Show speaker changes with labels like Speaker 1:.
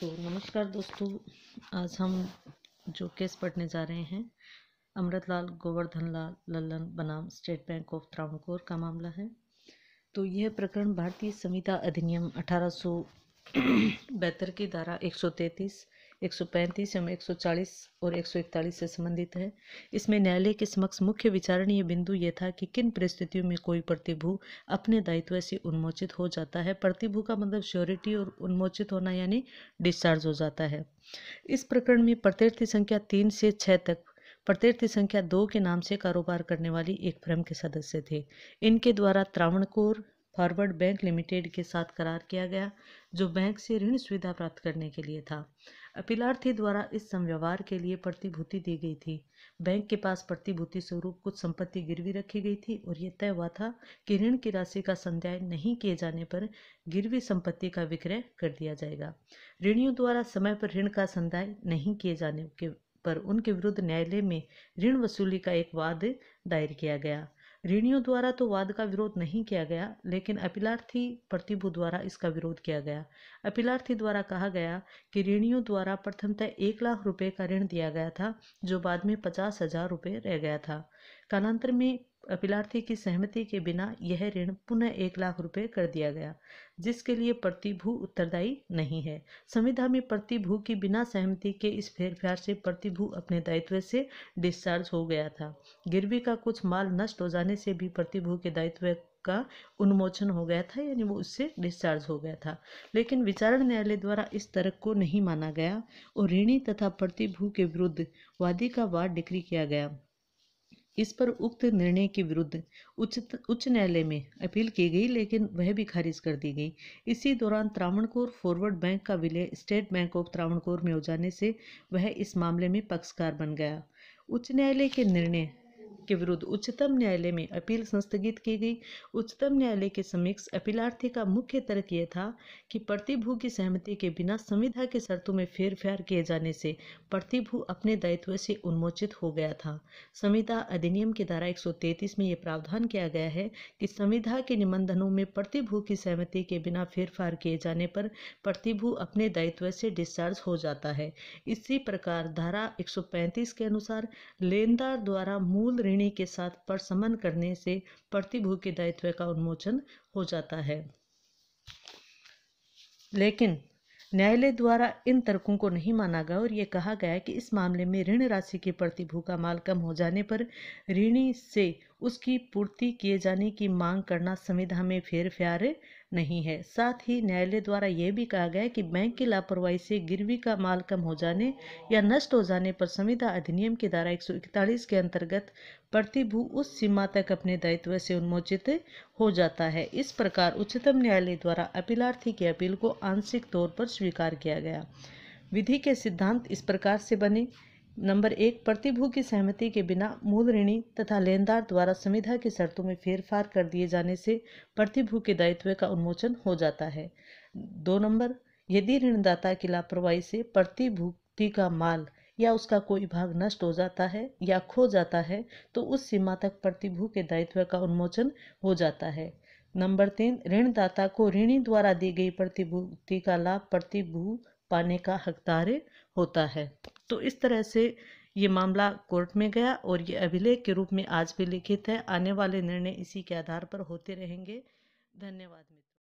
Speaker 1: तो नमस्कार दोस्तों, आज हम जो केस पढ़ने जा रहे हैं अमृतलाल गोवर्धन लाल लल्लन बनाम स्टेट बैंक ऑफ त्रावणकोर का मामला है। तो यह प्रकरण भारतीय संविदा अधिनियम 1872 की धारा 133, 135 एवं 140 और 141 से संबंधित है। इसमें न्यायालय के समक्ष मुख्य विचारणीय बिंदु यह था कि किन परिस्थितियों में कोई प्रतिभू अपने दायित्व से उन्मोचित हो जाता है। प्रतिभू का मतलब श्योरिटी और उन्मोचित होना यानी डिस्चार्ज हो जाता है। इस प्रकरण में प्रत्यर्थी संख्या 3 से 6 तक प्रत्यर्थी संख्या 2 के नाम से कारोबार करने वाली एक फर्म के सदस्य थे। इनके द्वारा त्रावणकोर फॉरवर्ड बैंक लिमिटेड के साथ करार किया गया, जो बैंक से ऋण सुविधा प्राप्त करने के लिए था। अपीलार्थी द्वारा इस समव्यवहार के लिए प्रतिभूति दी गई थी। बैंक के पास प्रतिभूति स्वरूप कुछ संपत्ति गिरवी रखी गई थी और यह तय हुआ था कि ऋण की राशि का संदाय नहीं किए जाने पर गिरवी संपत्ति का विक्रय कर दिया जाएगा। ऋणियों द्वारा समय पर ऋण का संदाय नहीं किए जाने के पर उनके विरुद्ध न्यायालय में ऋण वसूली का एक वाद दायर किया गया। ऋणियों द्वारा तो वाद का विरोध नहीं किया गया, लेकिन अपीलार्थी प्रतिभू द्वारा इसका विरोध किया गया। अपीलार्थी द्वारा कहा गया कि ऋणियों द्वारा प्रथमतः 1 लाख रुपए का ऋण दिया गया था, जो बाद में 50,000 रुपये रह गया था। कालांतर में अपीलार्थी की सहमति के बिना यह ऋण पुनः 1 लाख रुपए कर दिया गया, जिसके लिए प्रतिभू उत्तरदायी नहीं है। संविधा में प्रतिभू की बिना सहमति के इस फेरफार से प्रतिभू अपने दायित्व से डिस्चार्ज हो गया था। गिरवी का कुछ माल नष्ट हो जाने से भी प्रतिभू के दायित्व का उन्मोचन हो गया था, यानी वो उससे डिस्चार्ज हो गया था। लेकिन विचारण न्यायालय द्वारा इस तर्क को नहीं माना गया और ऋणी तथा प्रतिभू के विरुद्ध वादी का वाद डिक्री किया गया। इस पर उक्त निर्णय के विरुद्ध उच्च न्यायालय में अपील की गई, लेकिन वह भी खारिज कर दी गई। इसी दौरान त्रावणकोर फॉरवर्ड बैंक का विलय स्टेट बैंक ऑफ त्रावणकोर में हो जाने से वह इस मामले में पक्षकार बन गया। उच्च न्यायालय के निर्णय के विरुद्ध उच्चतम न्यायालय में अपील संस्थगित की गई। उच्चतम न्यायालय के समक्ष अपीलार्थी का मुख्य तर्क यह था कि प्रतिभू की सहमति के बिना संविधा के शर्तों में फेरफार किए जाने से प्रतिभू अपने दायित्व से उन्मोचित हो गया था। संविधा अधिनियम की धारा 133 में यह प्रावधान किया गया है कि संविधा के निबंधनों में प्रतिभू की सहमति के बिना फेरफार किए जाने पर प्रतिभू अपने दायित्व से डिस्चार्ज हो जाता है। इसी प्रकार धारा 135 के अनुसार लेनदार द्वारा मूल ऋणी के साथ परसमन करने से प्रतिभू के दायित्व का उन्मोचन हो जाता है। लेकिन न्यायालय द्वारा इन तर्कों को नहीं माना गया और ये कहा गया कि इस मामले में ऋण राशि की प्रतिभू का माल कम हो जाने पर ऋणी से उसकी पूर्ति किए जाने की मांग करना संविधा में फेरफार नहीं है। साथ ही न्यायालय द्वारा यह भी कहा गया कि बैंक की लापरवाही से गिरवी का माल कम हो जाने या नष्ट हो जाने पर संविधा अधिनियम की धारा 141 के अंतर्गत प्रतिभू उस सीमा तक अपने दायित्व से उन्मोचित हो जाता है। इस प्रकार उच्चतम न्यायालय द्वारा अपीलार्थी की अपील को आंशिक तौर पर स्वीकार किया गया। विधि के सिद्धांत इस प्रकार से बने। नंबर 1, प्रतिभू की सहमति के बिना मूल ऋणी तथा लेनदार द्वारा संविधा की शर्तों में फेरफार कर दिए जाने से प्रतिभू के दायित्व का उन्मोचन हो जाता है। 2 नंबर, यदि ऋणदाता की लापरवाही से प्रतिभूति का माल या उसका कोई भाग नष्ट हो जाता है या खो जाता है तो उस सीमा तक प्रतिभू के दायित्व का उन्मोचन हो जाता है। नंबर 3, ऋणदाता को ऋणी द्वारा दी गई प्रतिभूति का लाभ प्रतिभू पाने का हकदार होता है। तो इस तरह से ये मामला कोर्ट में गया और ये अभिलेख के रूप में आज भी लिखित है। आने वाले निर्णय इसी के आधार पर होते रहेंगे। धन्यवाद।